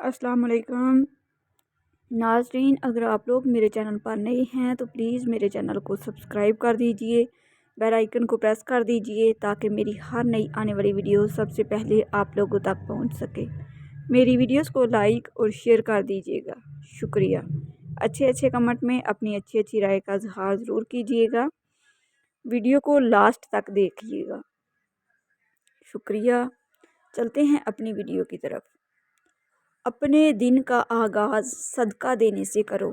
السلام علیکم ناظرین، اگر آپ لوگ میرے چینل پر نئے ہیں تو پلیز میرے چینل کو سبسکرائب کر دیجئے، بیل آئیکن کو پریس کر دیجئے تاکہ میری ہر نئی آنے والی ویڈیو سب سے پہلے آپ لوگوں تک پہنچ سکے۔ میری ویڈیوز کو لائک اور شیئر کر دیجئے گا، شکریہ۔ اچھے کمنٹ میں اپنی اچھی رائے کا اظہار ضرور کیجئے گا۔ ویڈیو کو لاسٹ تک دیکھیے گا، شکریہ۔ چلتے ہیں اپنی ویڈیو کی طرف۔ اپنے دن کا آغاز صدقہ دینے سے کرو،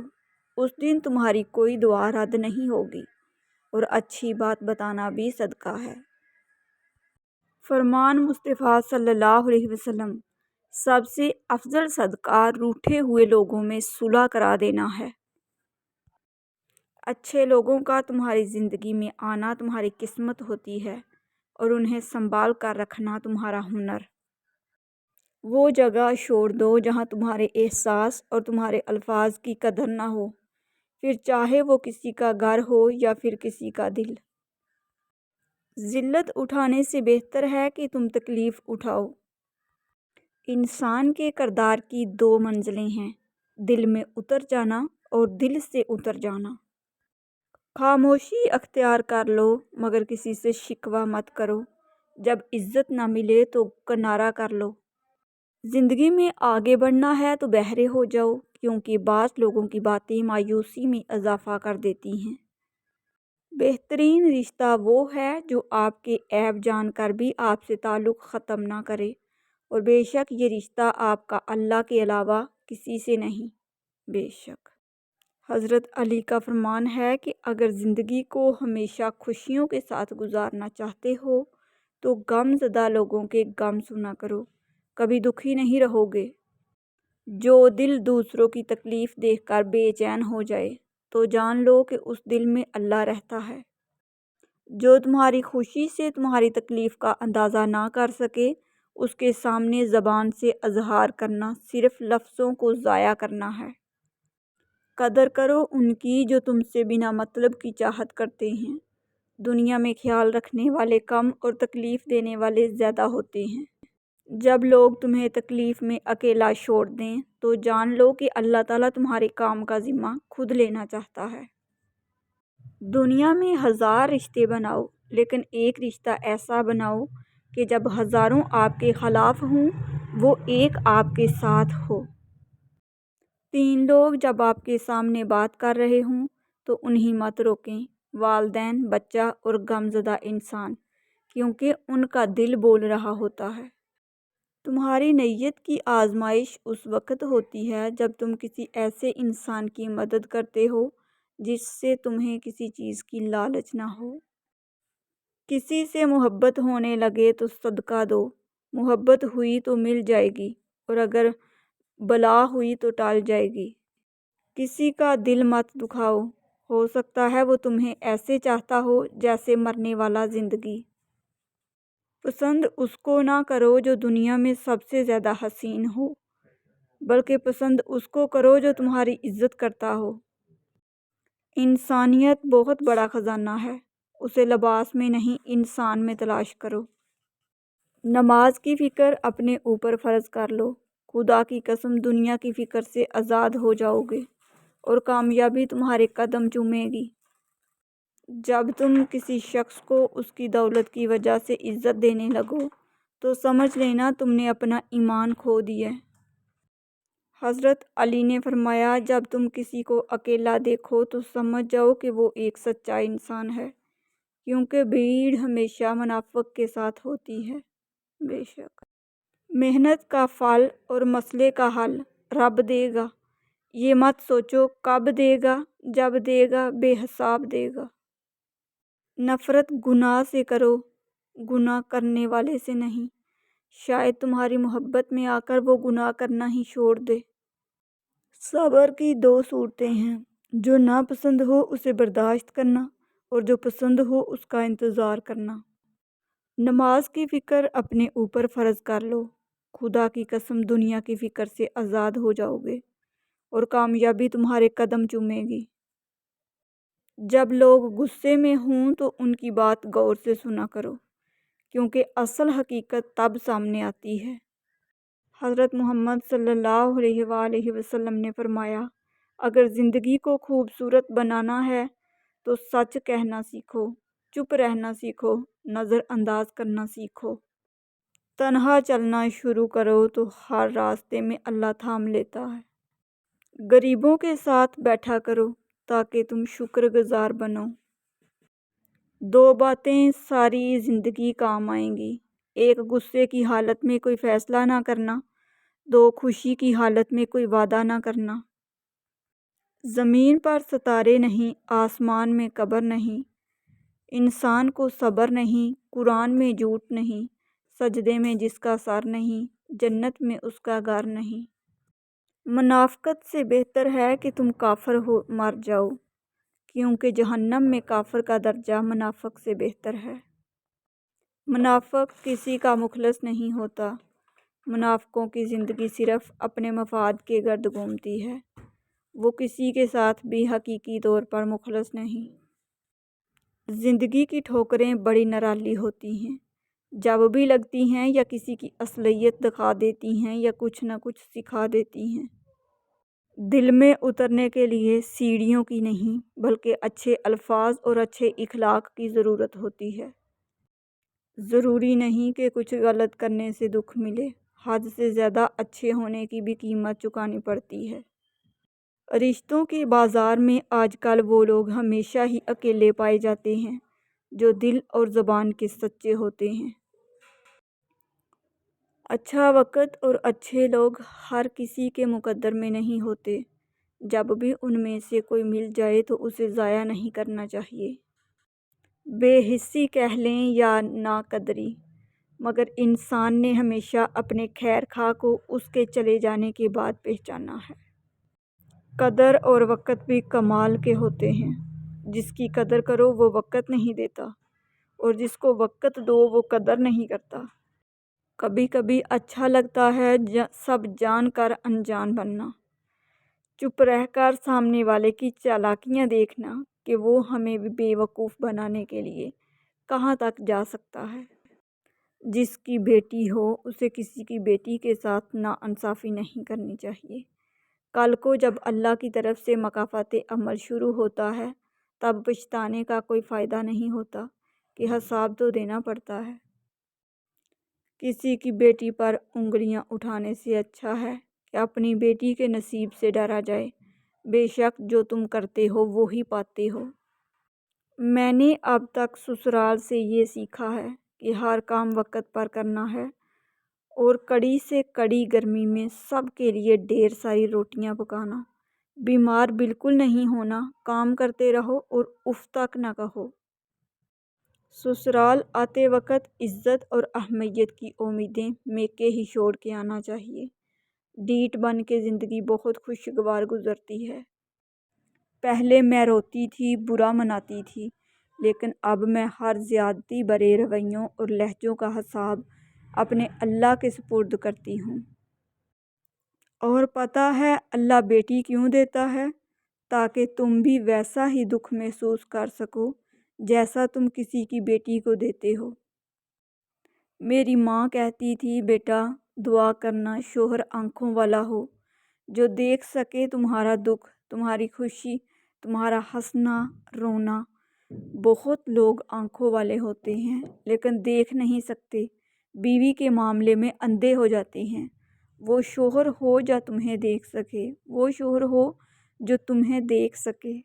اس دن تمہاری کوئی دعا رد نہیں ہوگی اور اچھی بات بتانا بھی صدقہ ہے۔ فرمان مصطفیٰ صلی اللہ علیہ وسلم، سب سے افضل صدقہ روٹھے ہوئے لوگوں میں صلح کرا دینا ہے۔ اچھے لوگوں کا تمہاری زندگی میں آنا تمہاری قسمت ہوتی ہے اور انہیں سنبھال کر رکھنا تمہارا ہنر۔ وہ جگہ چھوڑ دو جہاں تمہارے احساس اور تمہارے الفاظ کی قدر نہ ہو، پھر چاہے وہ کسی کا گھر ہو یا پھر کسی کا دل۔ ذلت اٹھانے سے بہتر ہے کہ تم تکلیف اٹھاؤ۔ انسان کے کردار کی دو منزلیں ہیں، دل میں اتر جانا اور دل سے اتر جانا۔ خاموشی اختیار کر لو مگر کسی سے شکوہ مت کرو، جب عزت نہ ملے تو کنارہ کر لو۔ زندگی میں آگے بڑھنا ہے تو بہرے ہو جاؤ، کیونکہ بعض لوگوں کی باتیں مایوسی میں اضافہ کر دیتی ہیں۔ بہترین رشتہ وہ ہے جو آپ کے عیب جان کر بھی آپ سے تعلق ختم نہ کرے، اور بے شک یہ رشتہ آپ کا اللہ کے علاوہ کسی سے نہیں۔ بے شک حضرت علی کا فرمان ہے کہ اگر زندگی کو ہمیشہ خوشیوں کے ساتھ گزارنا چاہتے ہو تو غم زدہ لوگوں کے غم سنا کرو، کبھی دکھی نہیں رہو گے۔ جو دل دوسروں کی تکلیف دیکھ کر بے چین ہو جائے تو جان لو کہ اس دل میں اللہ رہتا ہے۔ جو تمہاری خوشی سے تمہاری تکلیف کا اندازہ نہ کر سکے، اس کے سامنے زبان سے اظہار کرنا صرف لفظوں کو ضائع کرنا ہے۔ قدر کرو ان کی جو تم سے بنا مطلب کی چاہت کرتے ہیں۔ دنیا میں خیال رکھنے والے کم اور تکلیف دینے والے زیادہ ہوتے ہیں۔ جب لوگ تمہیں تکلیف میں اکیلا چھوڑ دیں تو جان لو کہ اللہ تعالیٰ تمہارے کام کا ذمہ خود لینا چاہتا ہے۔ دنیا میں 1000 رشتے بناؤ لیکن ایک رشتہ ایسا بناؤ کہ جب ہزاروں آپ کے خلاف ہوں وہ ایک آپ کے ساتھ ہو۔ 3 لوگ جب آپ کے سامنے بات کر رہے ہوں تو انہیں مت روکیں، والدین، بچہ اور غمزدہ انسان، کیونکہ ان کا دل بول رہا ہوتا ہے۔ تمہاری نیت کی آزمائش اس وقت ہوتی ہے جب تم کسی ایسے انسان کی مدد کرتے ہو جس سے تمہیں کسی چیز کی لالچ نہ ہو۔ کسی سے محبت ہونے لگے تو صدقہ دو، محبت ہوئی تو مل جائے گی اور اگر بلا ہوئی تو ٹال جائے گی۔ کسی کا دل مت دکھاؤ، ہو سکتا ہے وہ تمہیں ایسے چاہتا ہو جیسے مرنے والا زندگی۔ پسند اس کو نہ کرو جو دنیا میں سب سے زیادہ حسین ہو، بلکہ پسند اس کو کرو جو تمہاری عزت کرتا ہو۔ انسانیت بہت بڑا خزانہ ہے، اسے لباس میں نہیں انسان میں تلاش کرو۔ نماز کی فکر اپنے اوپر فرض کر لو، خدا کی قسم دنیا کی فکر سے آزاد ہو جاؤ گے اور کامیابی تمہارے قدم چومے گی۔ جب تم کسی شخص کو اس کی دولت کی وجہ سے عزت دینے لگو تو سمجھ لینا تم نے اپنا ایمان کھو دیا۔ حضرت علی نے فرمایا، جب تم کسی کو اکیلا دیکھو تو سمجھ جاؤ کہ وہ ایک سچا انسان ہے، کیونکہ بھیڑ ہمیشہ منافق کے ساتھ ہوتی ہے۔ بے شک محنت کا پھل اور مسئلے کا حل رب دے گا، یہ مت سوچو کب دے گا، جب دے گا بے حساب دے گا۔ نفرت گناہ سے کرو، گناہ کرنے والے سے نہیں، شاید تمہاری محبت میں آ کر وہ گناہ کرنا ہی چھوڑ دے۔ صبر کی 2 صورتیں ہیں، جو ناپسند ہو اسے برداشت کرنا اور جو پسند ہو اس کا انتظار کرنا۔ نماز کی فکر اپنے اوپر فرض کر لو، خدا کی قسم دنیا کی فکر سے آزاد ہو جاؤ گے اور کامیابی تمہارے قدم چومے گی۔ جب لوگ غصے میں ہوں تو ان کی بات غور سے سنا کرو، کیونکہ اصل حقیقت تب سامنے آتی ہے۔ حضرت محمد صلی اللہ علیہ وآلہ وسلم نے فرمایا، اگر زندگی کو خوبصورت بنانا ہے تو سچ کہنا سیکھو، چپ رہنا سیکھو، نظر انداز کرنا سیکھو۔ تنہا چلنا شروع کرو تو ہر راستے میں اللہ تھام لیتا ہے۔ غریبوں کے ساتھ بیٹھا کرو تاکہ تم شکر گزار بنو۔ دو باتیں ساری زندگی کام آئیں گی، ایک غصے کی حالت میں کوئی فیصلہ نہ کرنا، دو خوشی کی حالت میں کوئی وعدہ نہ کرنا۔ زمین پر ستارے نہیں، آسمان میں قبر نہیں، انسان کو صبر نہیں، قرآن میں جھوٹ نہیں، سجدے میں جس کا سر نہیں، جنت میں اس کا گھر نہیں۔ منافقت سے بہتر ہے کہ تم کافر ہو مر جاؤ، کیونکہ جہنم میں کافر کا درجہ منافق سے بہتر ہے۔ منافق کسی کا مخلص نہیں ہوتا، منافقوں کی زندگی صرف اپنے مفاد کے گرد گھومتی ہے، وہ کسی کے ساتھ بھی حقیقی طور پر مخلص نہیں۔ زندگی کی ٹھوکریں بڑی نرالی ہوتی ہیں، جب بھی لگتی ہیں یا کسی کی اصلیت دکھا دیتی ہیں یا کچھ نہ کچھ سکھا دیتی ہیں۔ دل میں اترنے کے لیے سیڑھیوں کی نہیں بلکہ اچھے الفاظ اور اچھے اخلاق کی ضرورت ہوتی ہے۔ ضروری نہیں کہ کچھ غلط کرنے سے دکھ ملے، حد سے زیادہ اچھے ہونے کی بھی قیمت چکانی پڑتی ہے۔ رشتوں کے بازار میں آج کل وہ لوگ ہمیشہ ہی اکیلے پائے جاتے ہیں جو دل اور زبان کے سچے ہوتے ہیں۔ اچھا وقت اور اچھے لوگ ہر کسی کے مقدر میں نہیں ہوتے، جب بھی ان میں سے کوئی مل جائے تو اسے ضائع نہیں کرنا چاہیے۔ بے حسی کہہ لیں یا ناقدری، مگر انسان نے ہمیشہ اپنے خیر خواہ کو اس کے چلے جانے کے بعد پہچانا ہے۔ قدر اور وقت بھی کمال کے ہوتے ہیں، جس کی قدر کرو وہ وقت نہیں دیتا، اور جس کو وقت دو وہ قدر نہیں کرتا۔ کبھی کبھی اچھا لگتا ہے سب جان کر انجان بننا، چپ رہ کر سامنے والے کی چالاکیاں دیکھنا کہ وہ ہمیں بے وقوف بنانے کے لیے کہاں تک جا سکتا ہے۔ جس کی بیٹی ہو اسے کسی کی بیٹی کے ساتھ ناانصافی نہیں کرنی چاہیے۔ کل کو جب اللہ کی طرف سے مکافات عمل شروع ہوتا ہے تب پچھتانے کا کوئی فائدہ نہیں ہوتا کہ حساب تو دینا پڑتا ہے۔ کسی کی بیٹی پر انگلیاں اٹھانے سے اچھا ہے کہ اپنی بیٹی کے نصیب سے ڈرا جائے، بے شک جو تم کرتے ہو وہی پاتے ہو۔ میں نے اب تک سسرال سے یہ سیکھا ہے کہ ہر کام وقت پر کرنا ہے، اور کڑی سے کڑی گرمی میں سب کے لیے ڈھیر ساری روٹیاں پکانا، بیمار بالکل نہیں ہونا، کام کرتے رہو اور اف تک نہ کہو۔ سسرال آتے وقت عزت اور اہمیت کی امیدیں میکے ہی چھوڑ کے آنا چاہیے۔ ڈیٹ بن کے زندگی بہت خوشگوار گزرتی ہے۔ پہلے میں روتی تھی، برا مناتی تھی، لیکن اب میں ہر زیادتی برے رویوں اور لہجوں کا حساب اپنے اللہ کے سپرد کرتی ہوں۔ اور پتہ ہے اللہ بیٹی کیوں دیتا ہے؟ تاکہ تم بھی ویسا ہی دکھ محسوس کر سکو جیسا تم کسی کی بیٹی کو دیتے ہو۔ میری ماں کہتی تھی، بیٹا دعا کرنا شوہر آنکھوں والا ہو، جو دیکھ سکے تمہارا دکھ، تمہاری خوشی، تمہارا ہنسنا رونا۔ بہت لوگ آنکھوں والے ہوتے ہیں لیکن دیکھ نہیں سکتے، بیوی کے معاملے میں اندھے ہو جاتے ہیں۔ وہ شوہر ہو جو تمہیں دیکھ سکے، وہ شوہر ہو جو تمہیں دیکھ سکے۔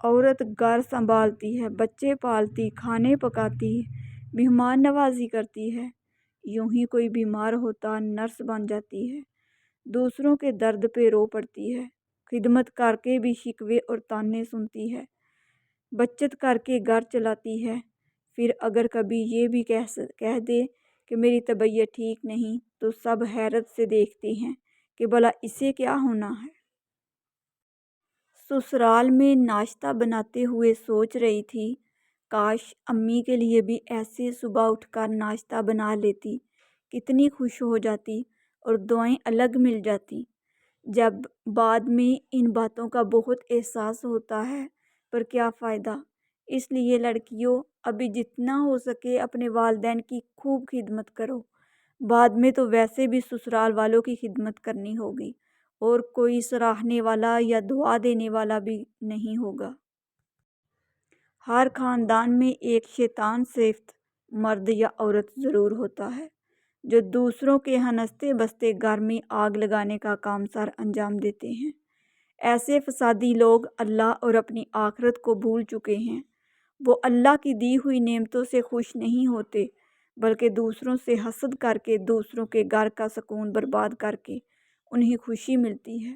عورت گھر سنبھالتی ہے، بچے پالتی، کھانے پکاتی، مہمان نوازی کرتی ہے۔ یوں ہی کوئی بیمار ہوتا نرس بن جاتی ہے، دوسروں کے درد پہ رو پڑتی ہے، خدمت کر کے بھی شکوے اور تانے سنتی ہے، بچت کر کے گھر چلاتی ہے۔ پھر اگر کبھی یہ بھی کہہ دے کہ میری طبیعت ٹھیک نہیں تو سب حیرت سے دیکھتے ہیں کہ بھلا اسے کیا ہونا ہے۔ سسرال میں ناشتہ بناتے ہوئے سوچ رہی تھی، کاش امی کے لیے بھی ایسے صبح اٹھ کر ناشتہ بنا لیتی، کتنی خوش ہو جاتی اور دعائیں الگ مل جاتی۔ جب بعد میں ان باتوں کا بہت احساس ہوتا ہے پر کیا فائدہ۔ اس لیے لڑکیوں ابھی جتنا ہو سکے اپنے والدین کی خوب خدمت کرو، بعد میں تو ویسے بھی سسرال والوں کی خدمت کرنی ہوگی اور کوئی سراہنے والا یا دعا دینے والا بھی نہیں ہوگا۔ ہر خاندان میں ایک شیطان صفت مرد یا عورت ضرور ہوتا ہے جو دوسروں کے ہنستے بستے گھر میں آگ لگانے کا کام سر انجام دیتے ہیں۔ ایسے فسادی لوگ اللہ اور اپنی آخرت کو بھول چکے ہیں۔ وہ اللہ کی دی ہوئی نعمتوں سے خوش نہیں ہوتے بلکہ دوسروں سے حسد کر کے دوسروں کے گھر کا سکون برباد کر کے انہیں خوشی ملتی ہے۔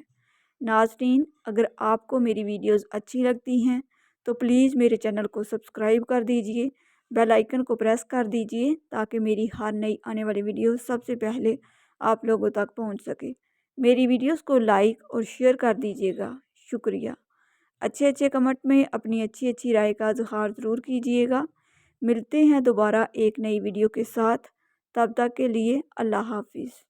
ناظرین، اگر آپ کو میری ویڈیوز اچھی لگتی ہیں تو پلیز میرے چینل کو سبسکرائب کر دیجئے، بیل آئیکن کو پریس کر دیجئے تاکہ میری ہر نئی آنے والی ویڈیو سب سے پہلے آپ لوگوں تک پہنچ سکے۔ میری ویڈیوز کو لائک اور شیئر کر دیجئے گا، شکریہ۔ اچھے کمنٹ میں اپنی اچھی رائے کا اظہار ضرور کیجئے گا۔ ملتے ہیں دوبارہ ایک نئی ویڈیو کے ساتھ، تب تک کے لیے اللہ حافظ۔